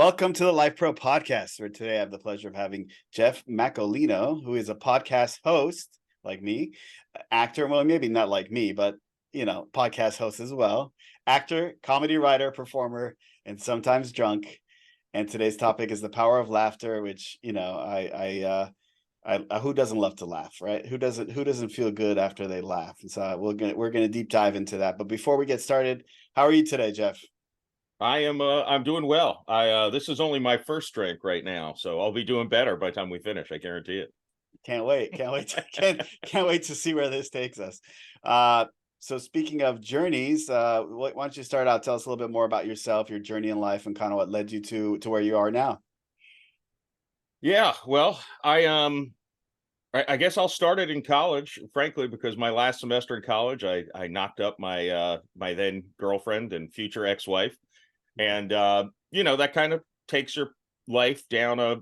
Welcome to the LifePro Podcast, where today I have the pleasure of having Jeff Macolino, who is a podcast host like me, actor, well, maybe not like me, but, podcast host as well, actor, comedy writer, performer, and sometimes drunk. And today's topic is the power of laughter, which, who doesn't love to laugh, right? Who doesn't feel good after they laugh? And so we're gonna deep dive into that. But before we get started, how are you today, Jeff? I'm doing well. This is only my first drink right now, so I'll be doing better by the time we finish. I guarantee it. Can't wait to see where this takes us. So speaking of journeys, why don't you start out? Tell us a little bit more about yourself, your journey in life, and kind of what led you to where you are now. Yeah, well, I guess I'll start it in college, frankly, because my last semester in college, I knocked up my my then girlfriend and future ex-wife. And, that kind of takes your life down a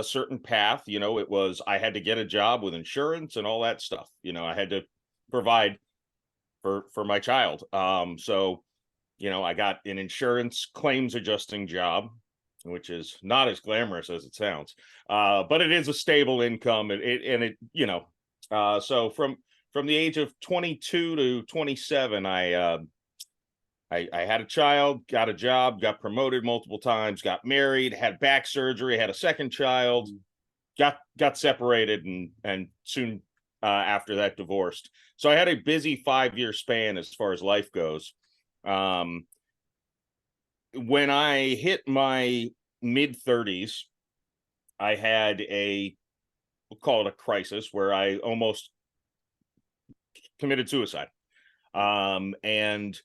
certain path. I had to get a job with insurance and all that stuff. I had to provide for my child. I got an insurance claims adjusting job, which is not as glamorous as it sounds. But it is a stable income. So from the age of 22 to 27, I had a child, got a job, got promoted multiple times, got married, had back surgery, had a second child, got separated, and soon after that divorced. So I had a busy 5-year span as far as life goes. When I hit my mid-30s, I had we'll call it a crisis, where I almost committed suicide. And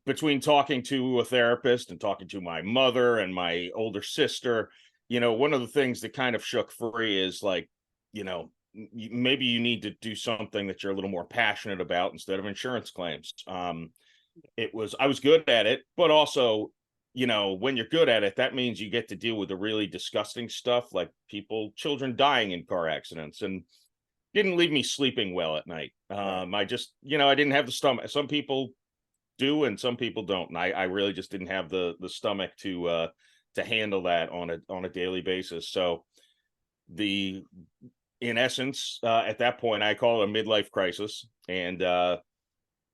between talking to a therapist and talking to my mother and my older sister, one of the things that kind of shook free is maybe you need to do something that you're a little more passionate about instead of insurance claims. I was good at it, but also, when you're good at it, that means you get to deal with the really disgusting stuff, like children dying in car accidents, and didn't leave me sleeping well at night. I just, I didn't have the stomach. Some people do and some people don't, and I really just didn't have the stomach to handle that on a daily basis. So in essence, at that point, I call it a midlife crisis, and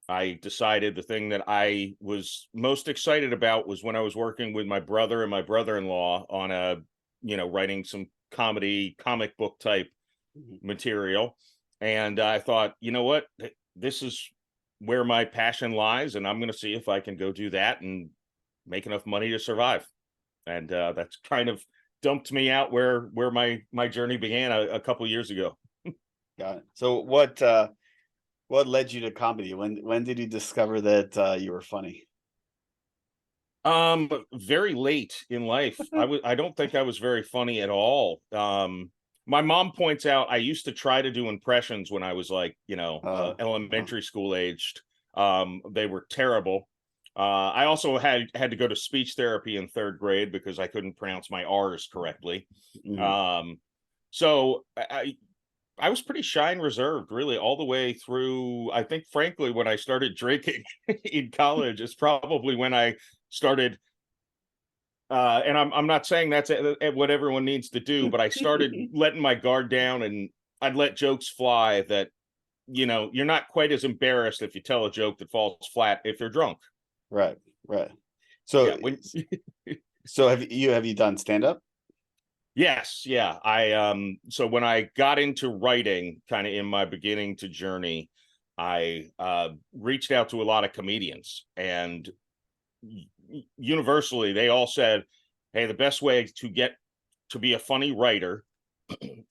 I decided the thing that I was most excited about was when I was working with my brother and my brother-in-law on writing some comic book type material. And I thought, you know what, this is where my passion lies, and I'm going to see if I can go do that and make enough money to survive. And that's kind of dumped me out where my journey began a couple years ago. Got it. So what led you to comedy? When did you discover that you were funny? Very late in life. I don't think I was very funny at all. My mom points out I used to try to do impressions when I was elementary school aged. They were terrible. I also had to go to speech therapy in 3rd grade because I couldn't pronounce my R's correctly. Mm-hmm. So I was pretty shy and reserved really all the way through. I think, frankly, when I started drinking in college is probably when I started. And I'm not saying that's what everyone needs to do, but I started letting my guard down, and I'd let jokes fly that, you're not quite as embarrassed if you tell a joke that falls flat if you're drunk. Right. So, so have you done stand-up? Yes. Yeah. So when I got into writing, kind of in my beginning to journey, I reached out to a lot of comedians, and universally they all said, hey, the best way to get to be a funny writer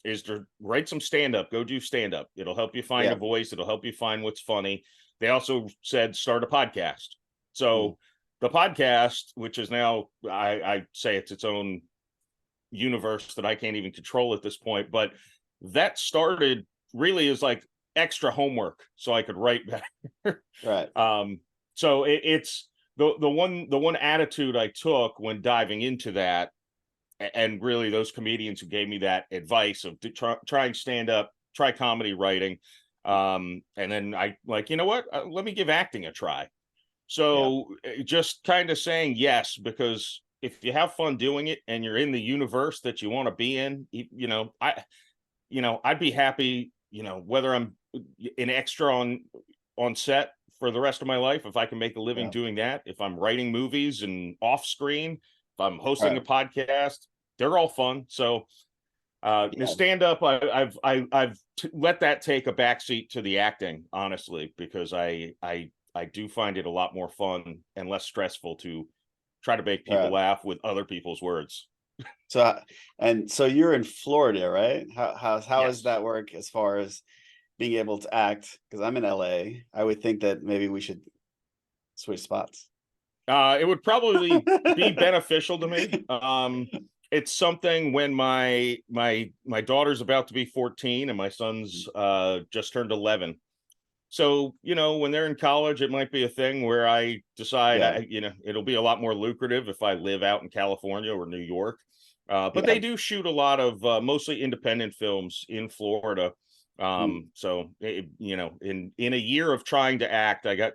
is to write some stand-up. Go do stand-up. It'll help you find a voice. It'll help you find what's funny. They also said start a podcast. So the podcast, which is now, I say it's its own universe that I can't even control at this point, but that started really as like extra homework so I could write better. Right. So it's the one attitude I took when diving into that, and really those comedians who gave me that advice of trying stand up, try comedy writing, and then I you know what, let me give acting a try. So just kind of saying yes, because if you have fun doing it and you're in the universe that you want to be in, I'd be happy, whether I'm an extra on set for the rest of my life, if I can make a living doing that, if I'm writing movies and off screen, if I'm hosting a podcast, they're all fun. So the stand-up, I've let that take a backseat to the acting, honestly, because I do find it a lot more fun and less stressful to try to make people laugh with other people's words. So you're in Florida, right? How Yes. does that work as far as being able to act? Because I'm in LA. I would think that maybe we should switch spots. It would probably be beneficial to me. It's something when my daughter's about to be 14 and my son's just turned 11. So, when they're in college, it might be a thing where I decide, it'll be a lot more lucrative if I live out in California or New York. But they do shoot a lot of mostly independent films in Florida. So, in a year of trying to act, I got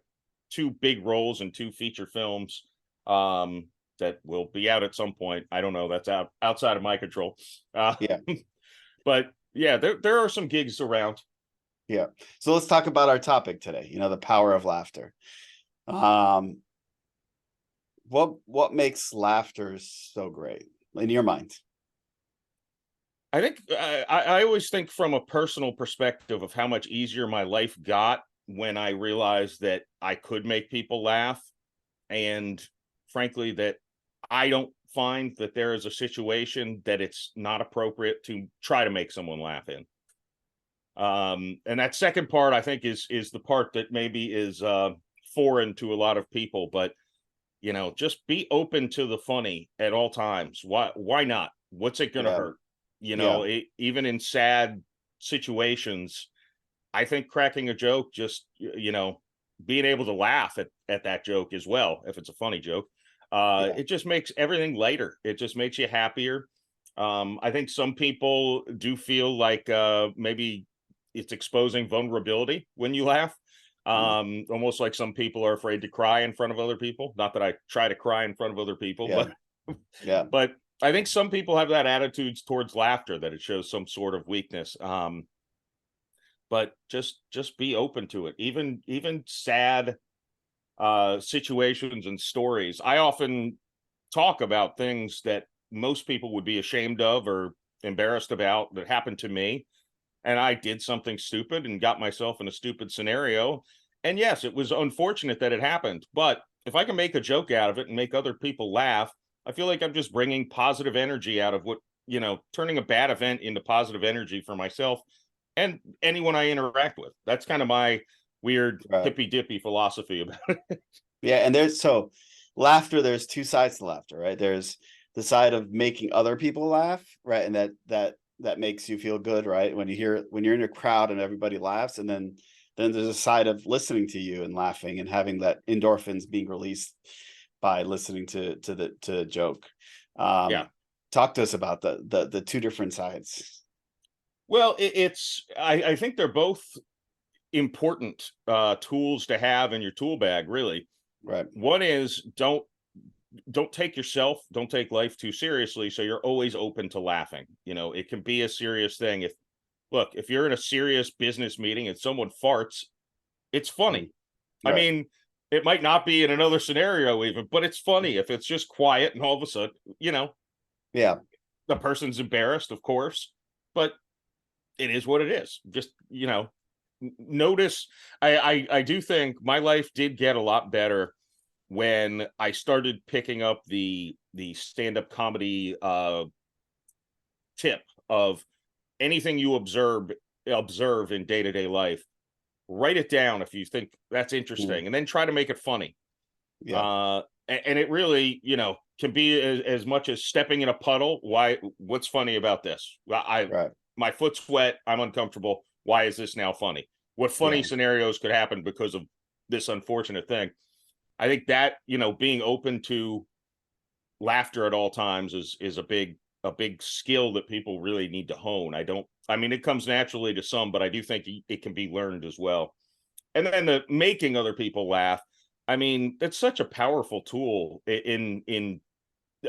2 big roles in 2 feature films that will be out at some point. I don't know. That's outside of my control. But yeah, there are some gigs around. Yeah. So let's talk about our topic today, the power of laughter. What makes laughter so great in your mind? I think I always think from a personal perspective of how much easier my life got when I realized that I could make people laugh, and frankly that I don't find that there is a situation that it's not appropriate to try to make someone laugh in. And that second part, I think, is the part that maybe is foreign to a lot of people, but just be open to the funny at all times. Why not? What's it gonna hurt? Even in sad situations, I think cracking a joke, just being able to laugh at that joke as well, if it's a funny joke, it just makes everything lighter. It just makes you happier. I think some people do feel like maybe it's exposing vulnerability when you laugh. Almost like some people are afraid to cry in front of other people. Not that I try to cry in front of other people, but I think some people have that attitude towards laughter, that it shows some sort of weakness. But just be open to it. Even sad situations and stories. I often talk about things that most people would be ashamed of or embarrassed about that happened to me. And I did something stupid and got myself in a stupid scenario. And yes, it was unfortunate that it happened. But if I can make a joke out of it and make other people laugh, I feel like I'm just bringing positive energy out of what, turning a bad event into positive energy for myself and anyone I interact with. That's kind of my weird hippy dippy philosophy about it. Yeah. And there's 2 sides to laughter, right? There's the side of making other people laugh, right? And that makes you feel good, right? When you're in a crowd and everybody laughs, and then there's a side of listening to you and laughing and having that endorphins being released by listening to the joke. Talk to us about the 2 different sides. Well, I think they're both important tools to have in your tool bag, really. Right. One is don't take life too seriously, so you're always open to laughing. It can be a serious thing. If you're in a serious business meeting and someone farts, it's funny. Right. I mean, it might not be in another scenario even, but it's funny if it's just quiet and all of a sudden, the person's embarrassed, of course, but it is what it is. Just, notice. I do think my life did get a lot better when I started picking up the stand-up comedy tip of anything you observe in day-to-day life, write it down if you think that's interesting, and then try to make it funny. And it really, can be as much as stepping in a puddle. What's funny about this? My foot's wet, I'm uncomfortable. Why is this now funny? What funny scenarios could happen because of this unfortunate thing? I think that, being open to laughter at all times is a big skill that people really need to hone. It comes naturally to some, but I do think it can be learned as well. And then the making other people laugh, it's such a powerful tool in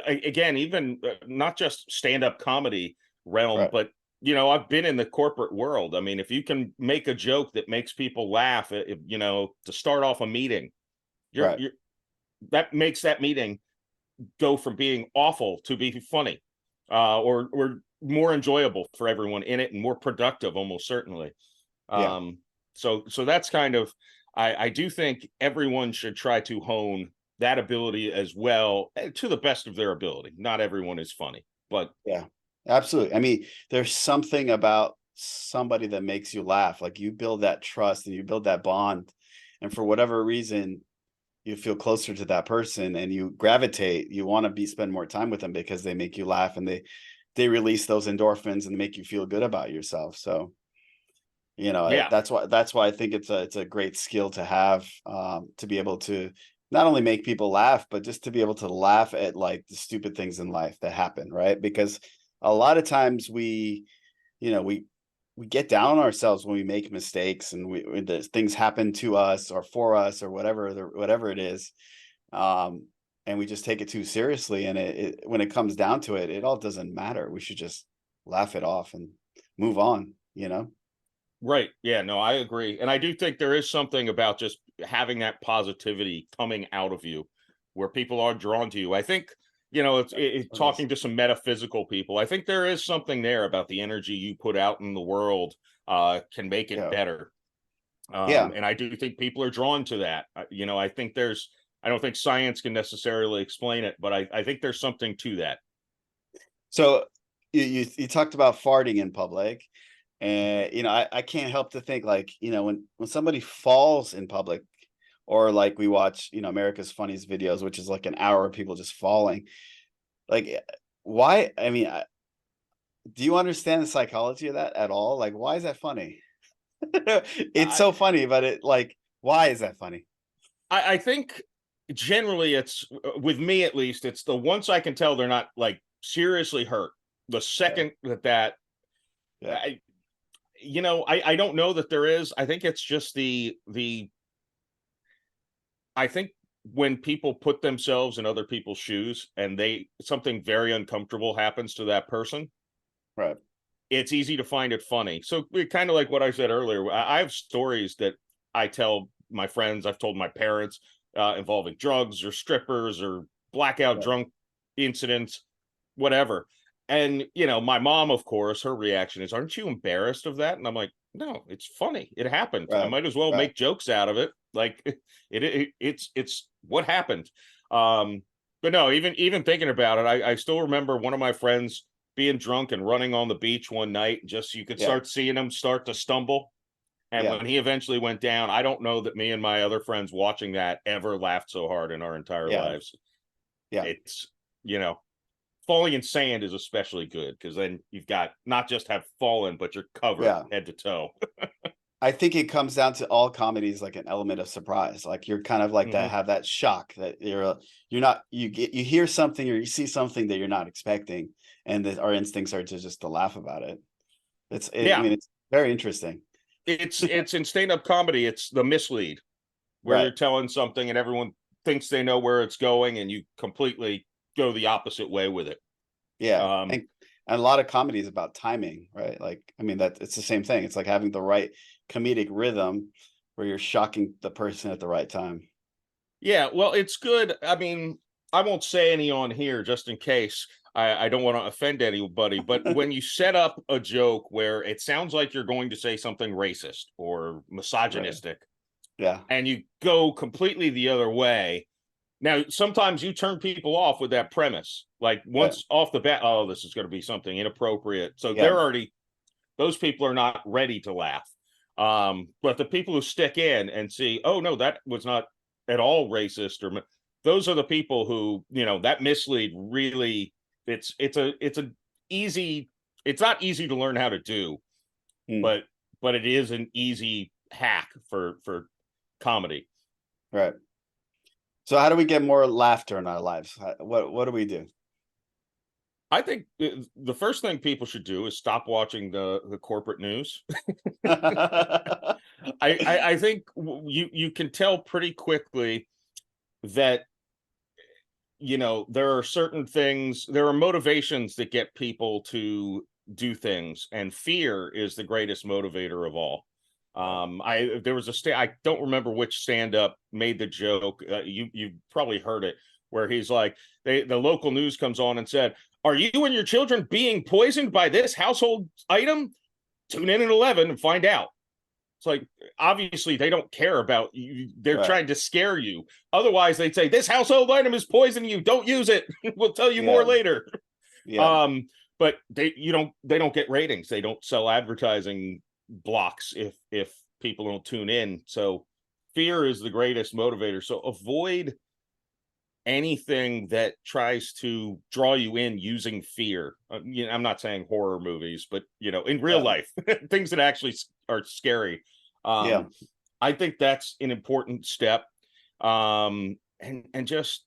again, even not just stand-up comedy realm, Right. but I've been in the corporate world. I mean, if you can make a joke that makes people laugh, to start off a meeting, Right. you're that makes that meeting go from being awful to be funny, or more enjoyable for everyone in it and more productive, almost certainly. Yeah. So that's kind of, I do think everyone should try to hone that ability as well, to the best of their ability. Not everyone is funny, but Yeah. Absolutely. I mean, there's something about somebody that makes you laugh. Like you build that trust and you build that bond. And for whatever reason, you feel closer to that person and you gravitate, you want to spend more time with them because they make you laugh and they release those endorphins and make you feel good about yourself. So, yeah, that's why I think it's a great skill to have, to be able to not only make people laugh, but just to be able to laugh at like the stupid things in life that happen, right? Because a lot of times you know, we get down on ourselves when we make mistakes and when things happen to us or for us or whatever it is, um, and we just take it too seriously. And when it comes down to it, it all doesn't matter. We should just laugh it off and move on. right. Yeah, no, I agree. And I do think there is something about just having that positivity coming out of you where people are drawn to you. I think, It is. talking to some metaphysical people, I think there is something there about the energy you put out in the world, can make it Yeah, better. yeah. And I do think people are drawn to that. I think I don't think science can necessarily explain it, but I think there's something to that. So you talked about farting in public, and I can't help to think like when somebody falls in public, or like we watch America's Funniest Videos, which is like an hour of people just falling. Like, why? I mean, do you understand the psychology of that at all? Like, why is that funny? It's I, so funny, but why is that funny? I think generally it's, with me at least, it's the once I can tell they're not like seriously hurt. The Yeah, second that yeah, I, I don't know that there is. I think it's just I think when people put themselves in other people's shoes and something very uncomfortable happens to that person, right, it's easy to find it funny. So kind of like what I said earlier, I have stories that I tell my friends, I've told my parents, involving drugs or strippers or blackout right, drunk incidents, whatever. And my mom, of course, her reaction is, "Aren't you embarrassed of that?" And I'm like, "No, it's funny. It happened. I right, might as well right. make jokes out of it. Like it's what happened." But no, even thinking about it, I still remember one of my friends being drunk and running on the beach one night. Just you could Yeah, start seeing him start to stumble. And yeah, when he eventually went down, I don't know that me and my other friends watching that ever laughed so hard in our entire yeah, lives. yeah, It's, you know, falling in sand is especially good because then you've got not just have fallen, but you're covered yeah. head to toe. I think it comes down to all comedies like an element of surprise. Like you're kind of like that, Hmm. have that shock that you're not you hear something or you see something that you're not expecting, and that our instincts are to just to laugh about it. I Yeah, mean, it's very interesting. it's in stand-up comedy, it's the mislead where Right. you're telling something and everyone thinks they know where it's going and you completely go the opposite way with it. Yeah. Um, And a lot of comedy is about timing, right? Like, I mean, that it's the same thing. It's like having the right comedic rhythm where you're shocking the person at the right time. Yeah, well, it's good. I mean, I won't say any on here just in case. I don't want to offend anybody, but when you set up a joke where it sounds like you're going to say something racist or Right. misogynistic, Yeah. and you go completely the other way, now sometimes you turn people off with that premise. Like Right. once off the bat, oh, this is going to be something inappropriate. So Yeah. those people are not ready to laugh. But the people who stick in and see, oh no, that was not at all racist, or those are the people who, that mislead really, it's a easy, it's not easy to learn how to do, Mm, but it is an easy hack for comedy. right. So how do we get more laughter in our lives? What do we do? I think the first thing people should do is stop watching the corporate news. I think you can tell pretty quickly that there are certain things, there are motivations that get people to do things, and fear is the greatest motivator of all. There was I don't remember which stand-up made the joke. You probably heard it, where he's like, the local news comes on and said, "Are you and your children being poisoned by this household item? Tune in at 11 and find out." It's like, obviously they don't care about you. They're trying to scare you. Otherwise, they'd say, "This household item is poisoning you. Don't use it. We'll tell you more later." Yeah. But they don't get ratings. They don't sell advertising blocks if people don't tune in. So fear is the greatest motivator. So avoid anything that tries to draw you in using fear. I'm not saying horror movies, but in real life, things that actually are scary. I think that's an important step. And just,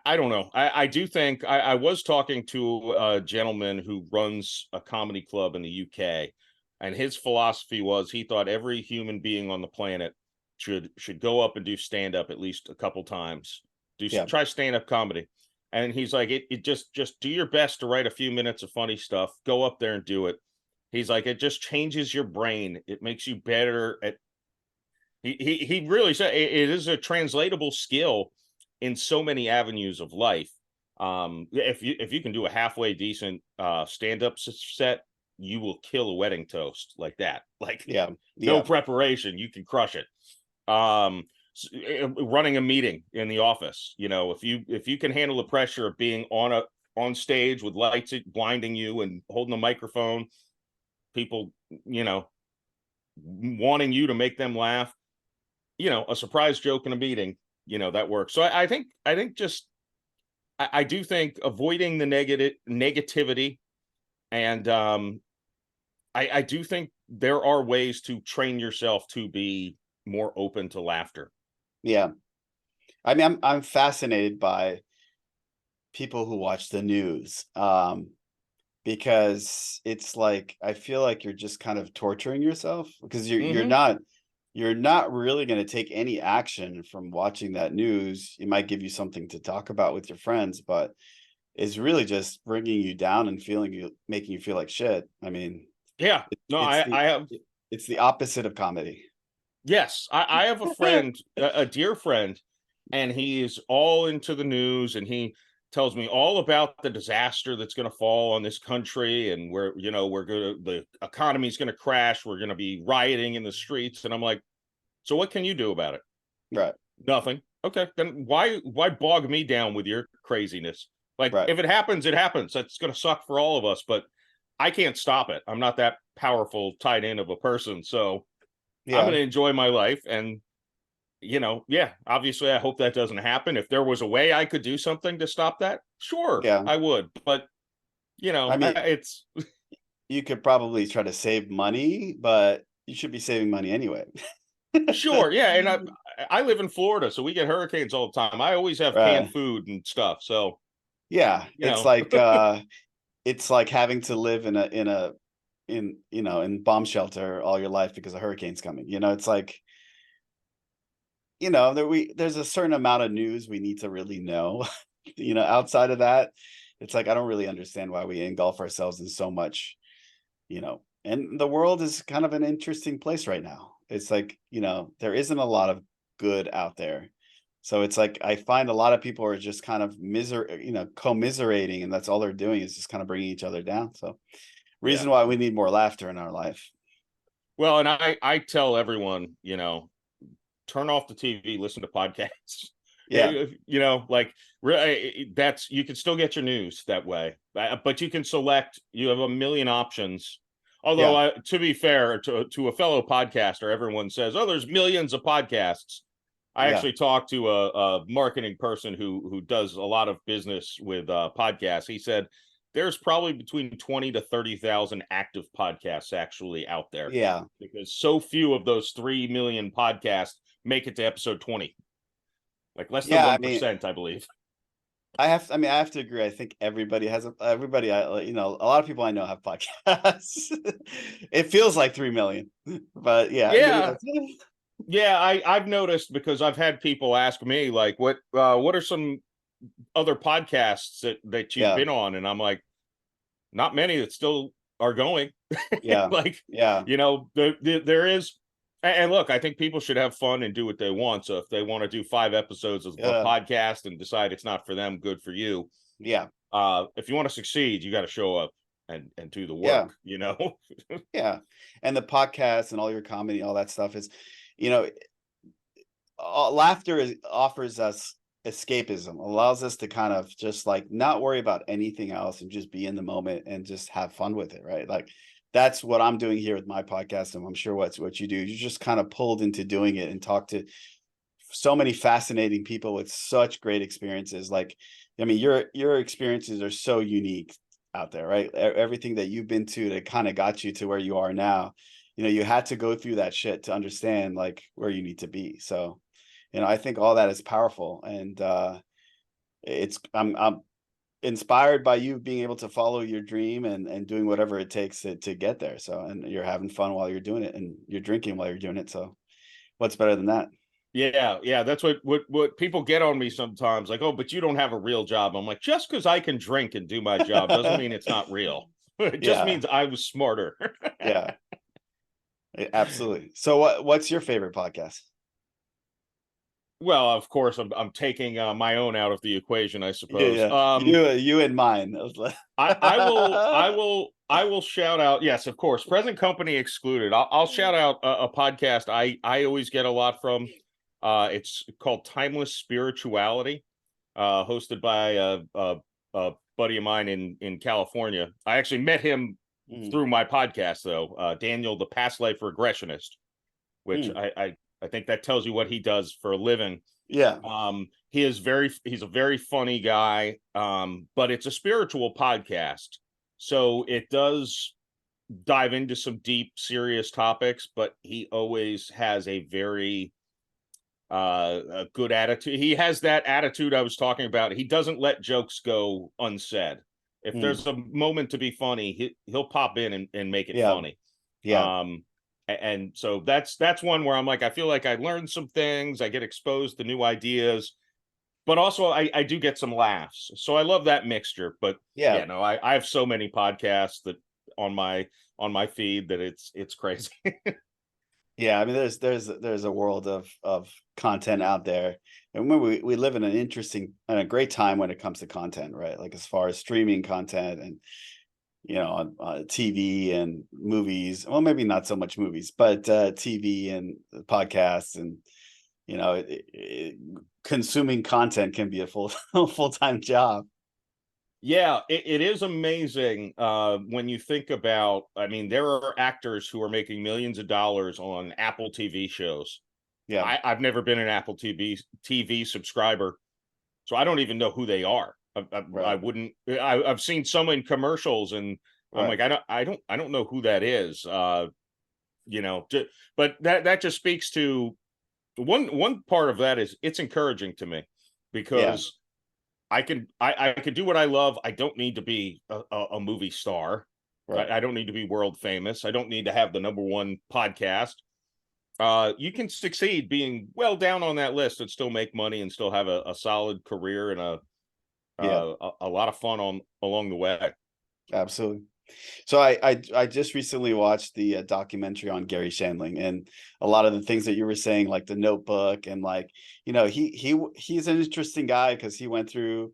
I don't know. I do think I was talking to a gentleman who runs a comedy club in the UK, and his philosophy was he thought every human being on the planet should go up and do stand-up at least a couple times. Try stand-up comedy. And he's like, it just do your best to write a few minutes of funny stuff. Go up there and do it. He's like, it just changes your brain. It makes you better at. He really said it is a translatable skill in so many avenues of life. If you can do a halfway decent stand-up set, you will kill a wedding toast like that. Like, no preparation, you can crush it. Running a meeting in the office, if you can handle the pressure of being on stage with lights blinding you and holding a microphone, people wanting you to make them laugh, a surprise joke in a meeting, that works. So I think just I do think avoiding the negativity, and I do think there are ways to train yourself to be more open to laughter. Yeah. I mean, I'm fascinated by people who watch the news, because it's like, I feel like you're just kind of torturing yourself, because you're not really going to take any action from watching that news. It might give you something to talk about with your friends, but it's really just bringing you down and making you feel like shit. I mean, it's the opposite of comedy. Yes, I have a friend, a dear friend, and he's all into the news, and he tells me all about the disaster that's going to fall on this country, and the economy's going to crash. We're going to be rioting in the streets, and I'm like, so what can you do about it? Right. Nothing. Okay, then why bog me down with your craziness? Like, if it happens, it happens. That's going to suck for all of us, but I can't stop it. I'm not that powerful, tied in of a person, so. I'm going to enjoy my life. And, obviously I hope that doesn't happen. If there was a way I could do something to stop that, sure, I would. But, I mean, it's. You could probably try to save money, but you should be saving money anyway. Sure. Yeah. And I live in Florida, so we get hurricanes all the time. I always have canned food and stuff. So. Yeah. It's like having to live in bomb shelter all your life because a hurricane's coming. It's like, there's a certain amount of news we need to really know. Outside of that, it's like, I don't really understand why we engulf ourselves in so much, and the world is kind of an interesting place right now. It's like, there isn't a lot of good out there. So it's like, I find a lot of people are just kind of commiserating, and that's all they're doing is just kind of bringing each other down. So reason why we need more laughter in our life. Well, and I tell everyone, turn off the TV, listen to podcasts. Like, that's, you can still get your news that way, but you can select, you have a million options. Although to be fair to a fellow podcaster, everyone says, oh, there's millions of podcasts. I actually talked to a marketing person who does a lot of business with podcasts. He said, there's probably between 20 to 30,000 active podcasts actually out there. Yeah. Because so few of those 3 million podcasts make it to episode 20. Like less than 1%, I believe. I have to agree. I think everybody a lot of people I know have podcasts. It feels like 3 million, but I've noticed, because I've had people ask me, like, what are some other podcasts that you've Yeah. been on, and I'm like, not many that still are going. Yeah. Like, Yeah. there is, and look, I think people should have fun and do what they want. So if they want to do 5 episodes of a podcast and decide it's not for them, good for you. Yeah. If you want to succeed, you got to show up and do the Yeah. work, you know? Yeah. And the podcast and all your comedy, all that stuff is, you know, laughter offers us escapism, allows us to kind of just like not worry about anything else and just be in the moment and just have fun with it, right? Like that's what I'm doing here with my podcast, and I'm sure what you do. You're just kind of pulled into doing it and talk to so many fascinating people with such great experiences. Like, I mean, your experiences are so unique out there, right? Everything that you've been to that kind of got you to where you are now, you know, you had to go through that shit to understand like where you need to be. So, you know, I think all that is powerful, and I'm inspired by you being able to follow your dream and doing whatever it takes to get there. So, and you're having fun while you're doing it, and you're drinking while you're doing it. So, what's better than that? Yeah. That's what people get on me sometimes. Like, oh, but you don't have a real job. I'm like, just because I can drink and do my job doesn't mean it's not real. It just means I was smarter. Yeah, absolutely. So, what's your favorite podcast? Well, of course, I'm taking my own out of the equation, I suppose. Yeah. You and mine. I will shout out. Yes, of course, present company excluded. I'll shout out a podcast I always get a lot from. It's called Timeless Spirituality, hosted by a buddy of mine in California. I actually met him through my podcast, though. Daniel, the past life regressionist, which I think that tells you what he does for a living. Yeah. He's a very funny guy. But it's a spiritual podcast. So it does dive into some deep, serious topics, but he always has a very a good attitude. He has that attitude I was talking about. He doesn't let jokes go unsaid. If there's a moment to be funny, he'll pop in and make it funny. Yeah. And so that's one where I'm like, I feel like I learned some things, I get exposed to new ideas, but also I do get some laughs. So I love that mixture. But Yeah. no, I have so many podcasts that on my feed that it's crazy. Yeah, I mean, there's a world of content out there, and when we live in an interesting and a great time when it comes to content, right? Like as far as streaming content and you know on TV and movies. Well, maybe not so much movies, but TV and podcasts, and you know, consuming content can be a full-time job. Yeah, it is amazing when you think about, I mean, there are actors who are making millions of dollars on Apple TV shows. Yeah, I've never been an Apple TV subscriber, so I don't even know who they are. I right, wouldn't. I've seen some in commercials, and I'm right. like, I don't know who that is. You know, but that just speaks to one part of that is it's encouraging to me Yeah, because I can do what I love. I don't need to be a movie star. right. I don't need to be world famous. I don't need to have the #1 podcast. You can succeed being well down on that list and still make money and still have a solid career and Yeah, a lot of fun along the way. absolutely. So I just recently watched the documentary on Gary Shandling, and a lot of the things that you were saying, like the Notebook, and like you know he's an interesting guy because he went through,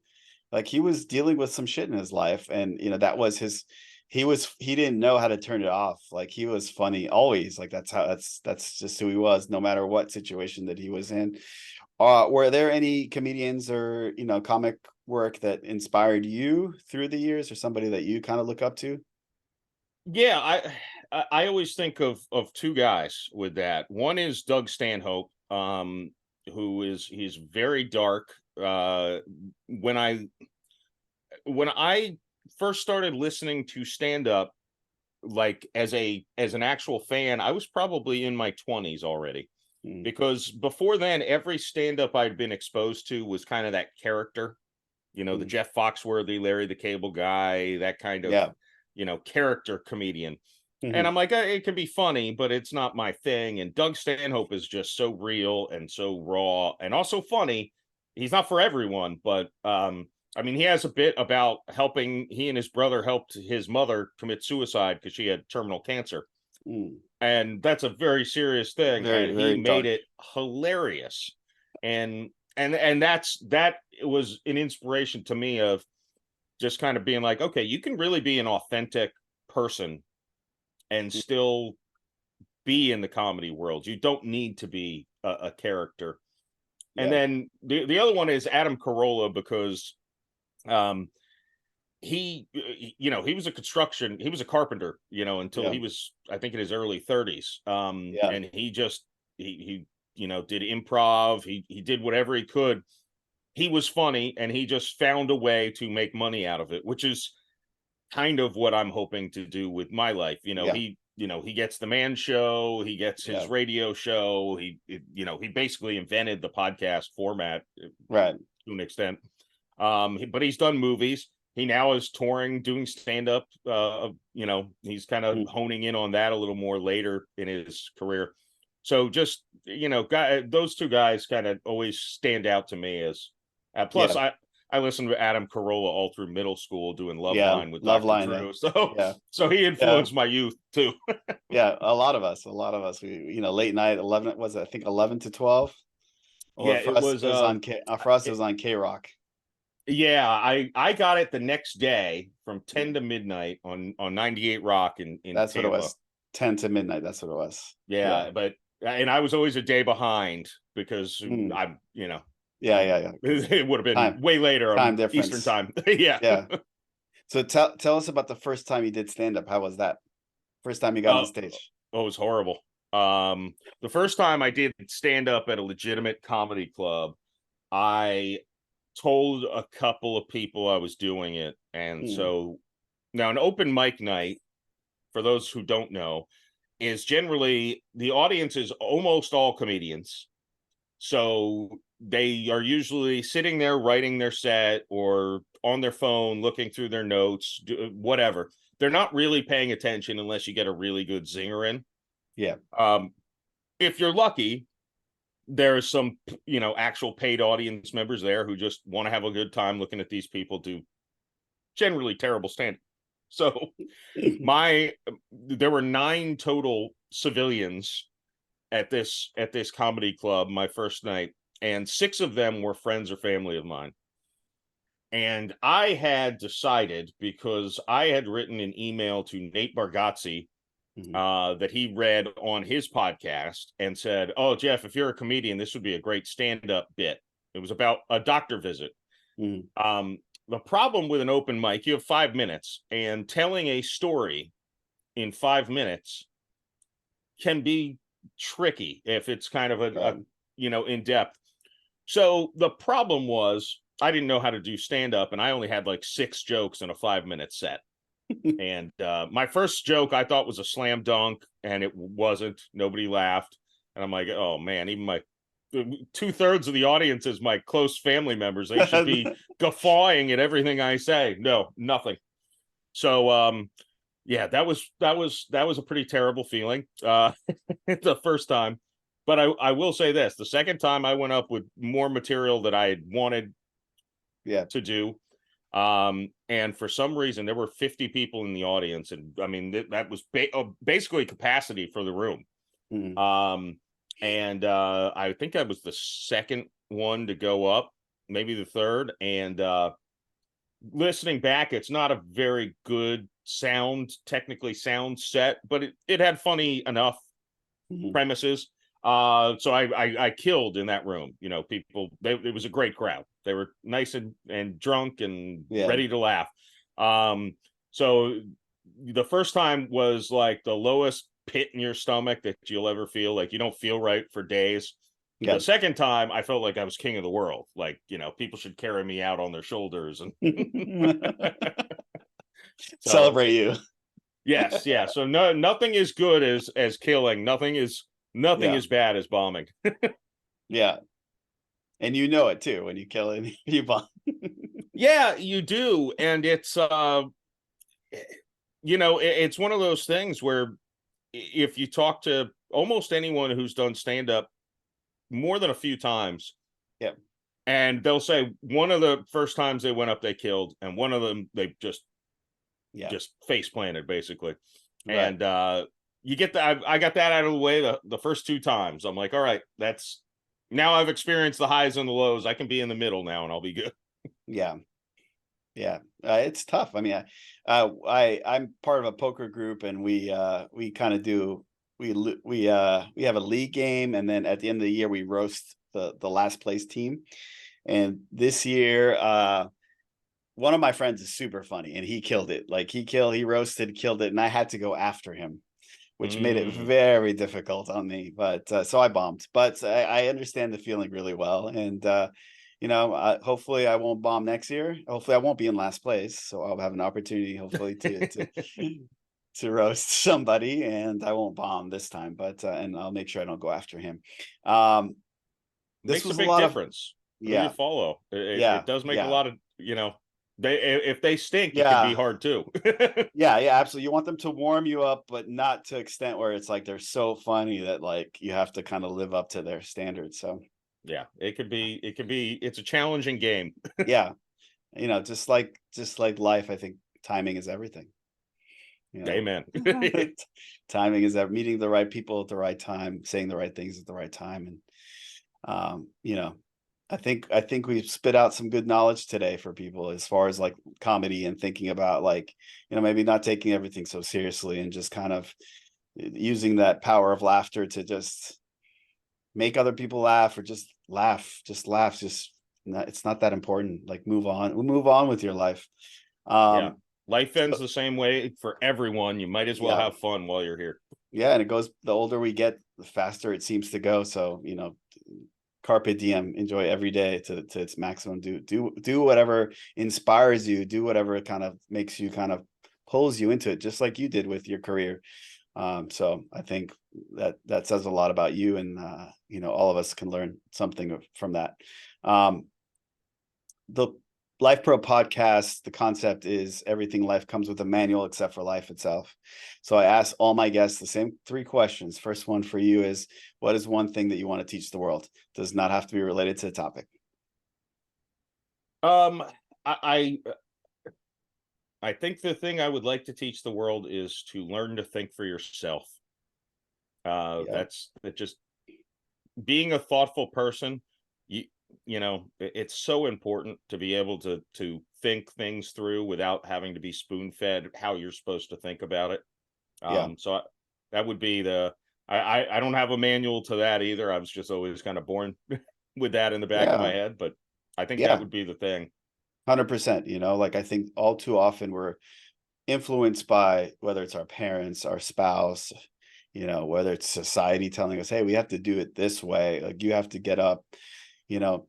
like he was dealing with some shit in his life, and you know that was his. He didn't know how to turn it off. Like he was funny always. Like that's just who he was, no matter what situation that he was in. Were there any comedians or you know comic work that inspired you through the years, or somebody that you kind of look up to? Yeah, I always think of two guys with that. One is Doug Stanhope, he's very dark. When I first started listening to stand up, like as an actual fan, I was probably in my 20s already. Mm, Because before then, every stand up I'd been exposed to was kind of that character, you know, the mm. Jeff Foxworthy, Larry the Cable Guy, that kind of, Yeah. you know, character comedian. And Mhm. I'm like, it can be funny, but it's not my thing. And Doug Stanhope is just so real and so raw and also funny. he's not for everyone, but I mean, he has a bit about helping. He and his brother helped his mother commit suicide because she had terminal cancer. And that's a very serious thing. Very, And he very made dark. it hilarious. And that was an inspiration to me of just kind of being like, okay, you can really be an authentic person and still be in the comedy world. You don't need to be a character. And then the other one is Adam Carolla, because he was he was a carpenter, until he was, I think, in his early 30s. And he just he did improv. He did whatever he could. He was funny, and he just found a way to make money out of it, which is kind of what I'm hoping to do with my life. He gets the Man Show, he gets his radio show. He basically invented the podcast format, right, to an extent. But he's done movies. He now is touring, doing stand-up. He's kind of honing in on that a little more later in his career. So just, those two guys kind of always stand out to me as, plus I listened to Adam Carolla all through middle school doing Loveline with Dr. Drew. So he influenced my youth too. A lot of us, we, late night, 11, was it, I think 11 to 12? Or for us, it was on K-Rock. Yeah, I got it the next day from 10 to midnight on 98 Rock in That's Tampa. What it was. 10 to midnight. That's what it was. And I was always a day behind because I'm, it would have been way later on Eastern time. Yeah. So tell us about the first time you did stand-up. How was that? First time you got on stage? Oh, it was horrible. The first time I did stand-up at a legitimate comedy club, I told a couple of people I was doing it. And so now an open mic night, for those who don't know, is generally the audience is almost all comedians. So they are usually sitting there writing their set or on their phone, looking through their notes, whatever. They're not really paying attention unless you get a really good zinger in. Yeah. If you're lucky, there's some, actual paid audience members there who just want to have a good time looking at these people do generally terrible stand. So there were 9 total civilians at this comedy club my first night, and 6 of them were friends or family of mine. And I had decided, because I had written an email to Nate Bargatze that he read on his podcast and said, "Oh, Jeff, if you're a comedian, this would be a great stand-up bit." It was about a doctor visit. The problem with an open mic, you have 5 minutes, and telling a story in 5 minutes can be tricky if it's kind of a in depth. So the problem was, I didn't know how to do stand-up, and I only had like 6 jokes in a 5-minute set. And my first joke I thought was a slam dunk, and it wasn't. Nobody laughed. And I'm like, oh man, even my 2/3 of the audience is my close family members. They should be guffawing at everything I say. No, nothing. So that was a pretty terrible feeling the first time. But I will say this: the second time I went up with more material that I had wanted to do. And for some reason there were 50 people in the audience, and I mean that was basically capacity for the room. And I think I was the second one to go up, maybe the third. And listening back, it's not a very good technically sound set, but it had funny enough premises. So I killed in that room. People, it was a great crowd. They were nice and drunk and ready to laugh. So the first time was like the lowest pit in your stomach that you'll ever feel. Like, you don't feel right for days. The second time I felt like I was king of the world. Like, people should carry me out on their shoulders and celebrate you. Yes. Yeah. So nothing is good as killing. Nothing is bad as bombing. Yeah. And you know it too when you kill it, you bomb. Yeah, you do. And it's it's one of those things where if you talk to almost anyone who's done stand up more than a few times, And they'll say one of the first times they went up, they killed, and one of them they just face planted basically. Right. And you get that. I got that out of the way the first 2 times. I'm like, all right, that's now I've experienced the highs and the lows. I can be in the middle now, and I'll be good. Yeah. Yeah. It's tough. I mean, I'm part of a poker group, and we kind of do we have a league game, and then at the end of the year we roast the last place team. And this year, one of my friends is super funny, and he killed it. Like he roasted, killed it, and I had to go after him, which made it very difficult on me. But so I bombed. But I understand the feeling really well, and hopefully I won't bomb next year. Hopefully I won't be in last place, so I'll have an opportunity, hopefully, to roast somebody, and I won't bomb this time. But and I'll make sure I don't go after him. This Makes a was a big lot of difference who you yeah, follow. It yeah, does make a yeah. lot of, they if they stink, it can be Yeah. hard too. Yeah, yeah, absolutely. You want them to warm you up, but not to extent where it's like they're so funny that like you have to kind of live up to their standards. So Yeah, it's a challenging game. yeah, just like life, I think timing is everything. You know, Amen. timing is meeting the right people at the right time, saying the right things at the right time, and um, you know, I think we've spit out some good knowledge today for people as far as like comedy and thinking about like, maybe not taking everything so seriously and just kind of using that power of laughter to just make other people laugh, or just laugh, it's not that important. Like move on with your life. Yeah. Um, Life ends so, the same way for everyone. You might as well yeah, have fun while you're here. yeah, and it goes, the older we get, the faster it seems to go. So, carpe diem, enjoy every day to its maximum. Do whatever inspires you, do whatever kind of makes you, kind of pulls you into it, just like you did with your career. So I think that says a lot about you, and all of us can learn something from that. The LifePro podcast, the concept is everything life comes with a manual except for life itself. So I ask all my guests the same 3 questions. First one for you is, what is one thing that you want to teach the world? Does not have to be related to the topic. Um, I I think the thing I would like to teach the world is to learn to think for yourself. Yeah. That's that just being a thoughtful person. You it's so important to be able to think things through without having to be spoon fed how you're supposed to think about it. Yeah. That would be the I don't have a manual to that either. I was just always kind of born with that in the back of my Yeah. head, but I think that Yeah. would be the thing. 100%. Like I think all too often we're influenced by, whether it's our parents, our spouse, whether it's society telling us, hey, we have to do it this way. Like you have to get up, you know,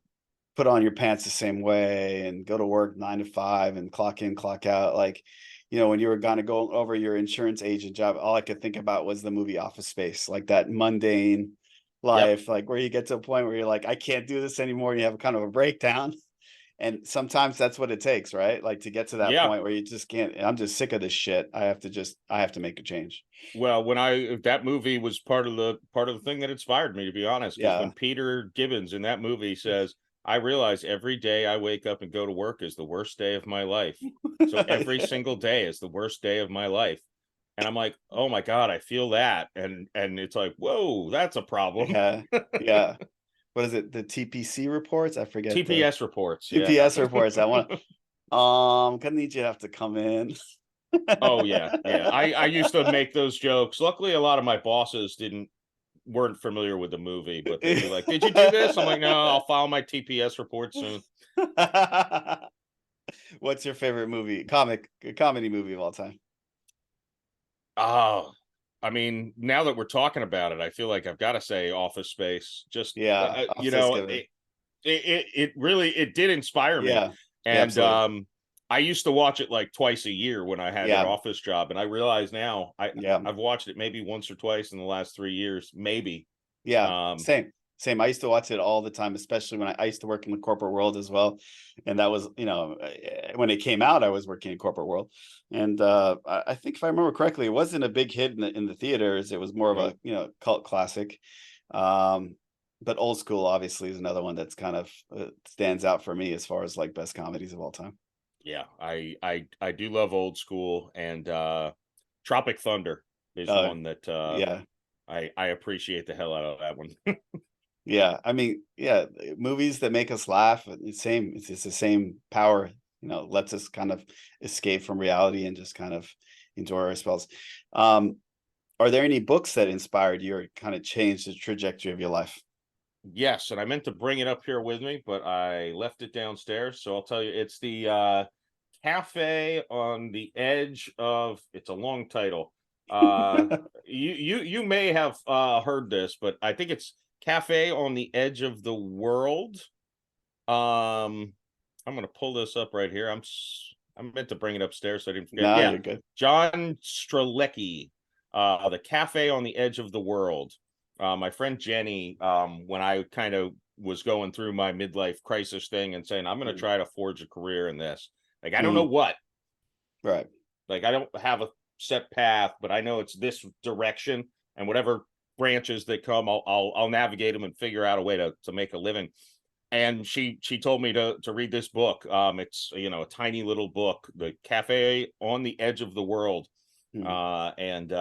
put on your pants the same way and go to work 9 to 5 and clock in, clock out. Like, when you were going to go over your insurance agent job, all I could think about was the movie Office Space, like that mundane Yep. life, like where you get to a point where you're like, I can't do this anymore. And you have kind of a breakdown. And sometimes that's what it takes, right? Like to get to that Yeah. point where you just can't, I'm just sick of this shit. I have to make a change. Well, that movie was part of the thing that inspired me, to be honest, because Yeah. when Peter Gibbons in that movie says, I realize every day I wake up and go to work is the worst day of my life. So every Yeah. single day is the worst day of my life. And I'm like, oh my God, I feel that. And it's like, whoa, that's a problem. Yeah. Yeah. What is it? The TPC reports? I forget the TPS reports, yeah. TPS reports. Gonna need you to have to come in. Oh yeah, yeah. I used to make those jokes. Luckily, a lot of my bosses weren't familiar with the movie, but they'd be like, "Did you do this?" I'm like, "No, I'll file my TPS report soon." What's your favorite comedy movie of all time? Oh, I mean, now that we're talking about it, I feel like I've got to say Office Space. Just Yeah, Office Given. it really it did inspire me. Yeah, yeah, And absolutely. I used to watch it like twice a year when I had that Yeah, office job, and I realize now yeah, I've watched it maybe once or twice in the last 3 years, maybe. yeah. Um, Same. I used to watch it all the time, especially when I used to work in the corporate world as well. And that was, when it came out, I was working in corporate world. And I think if I remember correctly, it wasn't a big hit in the theaters. It was more of a, nope. cult classic. Um, but Old School obviously is another one that's kind of stands out for me as far as like best comedies of all time. Yeah, I do love Old School, and Tropic Thunder is Uh, one that yeah, I appreciate the hell out of that one. yeah. I mean, yeah, movies that make us laugh. It's same. It's the same power. Lets us kind of escape from reality and just kind of enjoy our spells. Um, are there any books that inspired you or kind of changed the trajectory of your life? Yes, and I meant to bring it up here with me, but I left it downstairs. So I'll tell you, it's the Cafe on the Edge of. It's a long title. You may have heard this, but I think it's Cafe on the Edge of the World. I'm gonna pull this up right here. I meant to bring it upstairs so I didn't forget. No, Yeah, you're good. John Strelecki, the Cafe on the Edge of the World. My friend Jenny, when I kind of was going through my midlife crisis thing and saying I'm gonna try to forge a career in this. Like I don't know Mm, what. right. Like I don't have a set path, but I know it's this direction, and whatever branches that come, I'll navigate them and figure out a way to make a living. And she told me to read this book. It's a tiny little book, The Cafe on the Edge of the World. Mm, And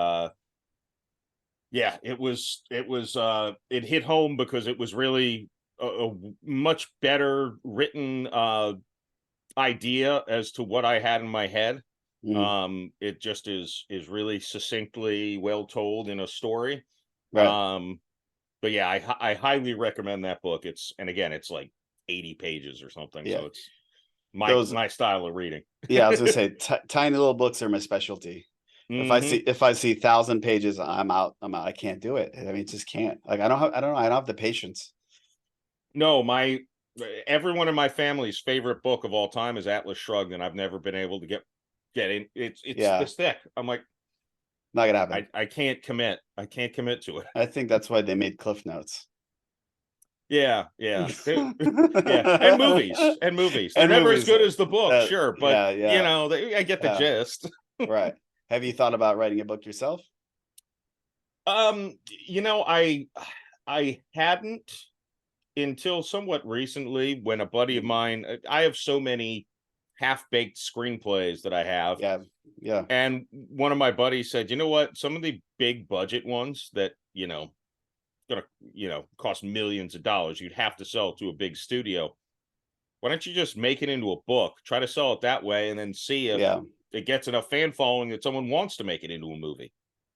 yeah, it hit home because it was really a much better written idea as to what I had in my head. mm, It just is really succinctly well told in a story. right. But yeah, I highly recommend that book. And again, it's like 80 pages or something, Yeah. so it's my Those. style of reading. Yeah, I was gonna say tiny little books are my specialty. Hmm. If I see 1,000 pages, I'm out. I'm out. I can't do it. I mean, just can't. Like I don't know. I don't have the patience. No, my everyone in my family's favorite book of all time is Atlas Shrugged, and I've never been able to get in. It's Yeah, this thick. I'm like, not gonna happen. I can't commit. I can't commit to it. I think that's why they made Cliff Notes. Yeah, yeah. Yeah, and movies. They're And never as movies. good as the book, sure, but Yeah, yeah, I get the yeah. gist. Right. Have you thought about writing a book yourself? Um, I hadn't until somewhat recently when a buddy of Mm, mine, I have so many half-baked screenplays that I have, yeah, yeah, and one of my buddies said, "You know what? Some of the big budget ones that, gonna, cost millions of dollars, you'd have to sell to a big studio. Why don't you just make it into a book, try to sell it that way, and then see if yeah. it gets enough fan following that someone wants to make it into a movie?"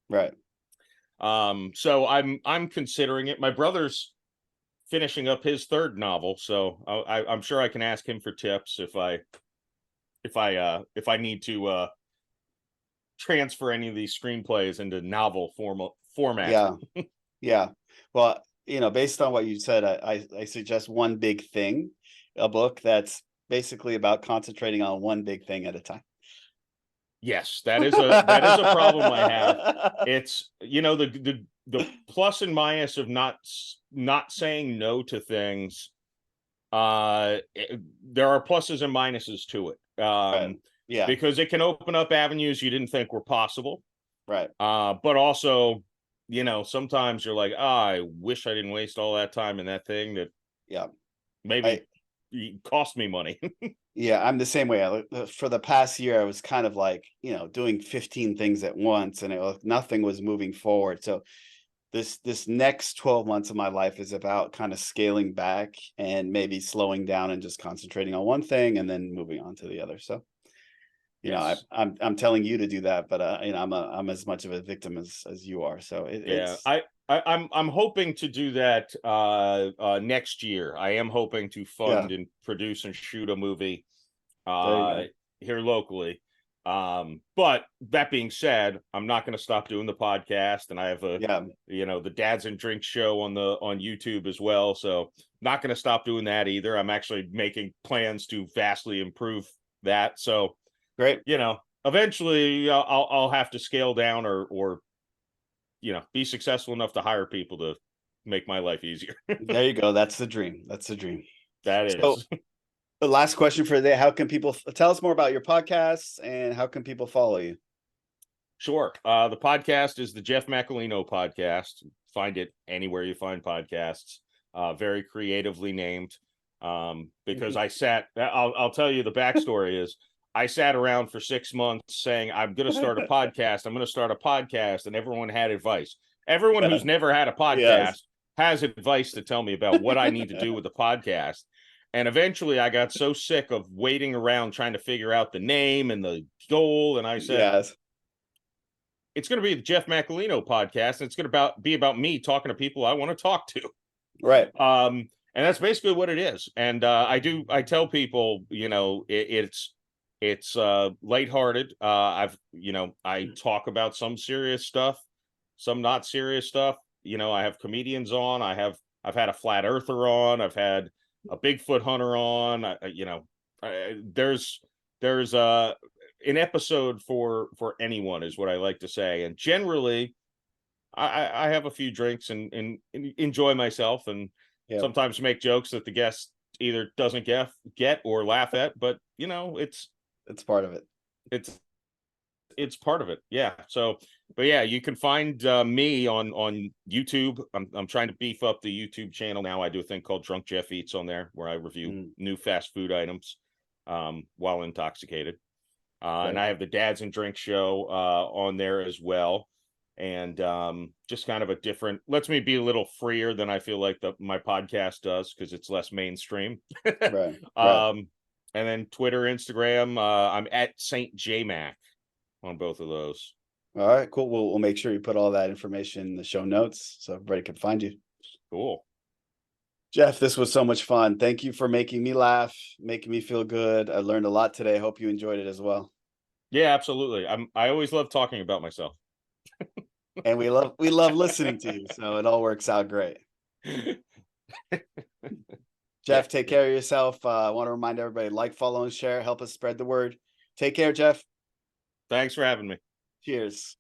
Right. So I'm considering it. My brother's finishing up his third novel, so I'm sure I can ask him for tips if I need to transfer any of these screenplays into novel format. Yeah, yeah. Well, based on what you said, I suggest one big thing, a book that's basically about concentrating on one big thing at a time. Yes, that is a problem I have. It's the plus and minus of not saying no to things. There are pluses and minuses to it. Right. Yeah. Because it can open up avenues you didn't think were possible. Right. But also, sometimes you're like, I wish I didn't waste all that time in that thing that Yeah. I maybe cost me money. Yeah, I'm the same way. For the past year, I was kind of like, doing 15 things at once, and nothing was moving forward. So this next 12 months of my life is about kind of scaling back and maybe slowing down and just concentrating on one thing and then moving on to the other. So, Yes. I'm telling you to do that, but I'm as much of a victim as you are. So Yeah. it's I'm hoping to do that next year. I am hoping to yeah, fund and produce and shoot a movie there you uh go. here locally. But that being said, I'm not going to stop doing the podcast, and I have Yeah, the Dads and Drinks show on YouTube as well, so not going to stop doing that either. I'm actually making plans to vastly improve that. So great. eventually I'll have to scale down or be successful enough to hire people to make my life easier. There you go. That's the dream. That's the dream. That So is. the last question for today: how can people tell us more about your podcasts and how can people follow you? Sure. The podcast is the Jeff Macolino podcast. Find it anywhere you find podcasts. very creatively named. Because I'll tell you the backstory is I sat around for 6 months saying, I'm going to start a podcast. I'm going to start a podcast. And everyone had advice. Everyone who's never had a podcast has advice to tell me about what I need to do with the podcast. And eventually I got so sick of waiting around trying to figure out the name and the goal. And I said, it's going to be the Jeff Macolino podcast. And it's going to be about me talking to people I want to talk to. Right. And that's basically what it is. And I tell people, it's lighthearted. I talk about some serious stuff, some not serious stuff. I have comedians on. I've had a flat earther on. I've had a Bigfoot hunter on. There's an episode for anyone is what I like to say. And generally I have a few drinks and enjoy myself, and sometimes make jokes that the guest either doesn't get or laugh at, but it's part of it. It's part of it. Yeah. So, but yeah, you can find me on YouTube. I'm trying to beef up the YouTube channel now. I do a thing called Drunk Jeff Eats on there, where I review new fast food items while intoxicated. And I have the Dads and Drink show on there as well. And just kind of a different, lets me be a little freer than I feel like my podcast does, because it's less mainstream. Right. And then Twitter, Instagram, I'm at Saint JMac on both of those. All right, cool. We'll make sure you put all that information in the show notes so everybody can find you. Cool. Jeff, this was so much fun. Thank you for making me laugh, making me feel good. I learned a lot today. Hope you enjoyed it as well. Yeah, absolutely. I always love talking about myself. And we love listening to you, so it all works out great. Jeff, take care of yourself. I want to remind everybody, like, follow, and share. Help us spread the word. Take care, Jeff. Thanks for having me. Cheers.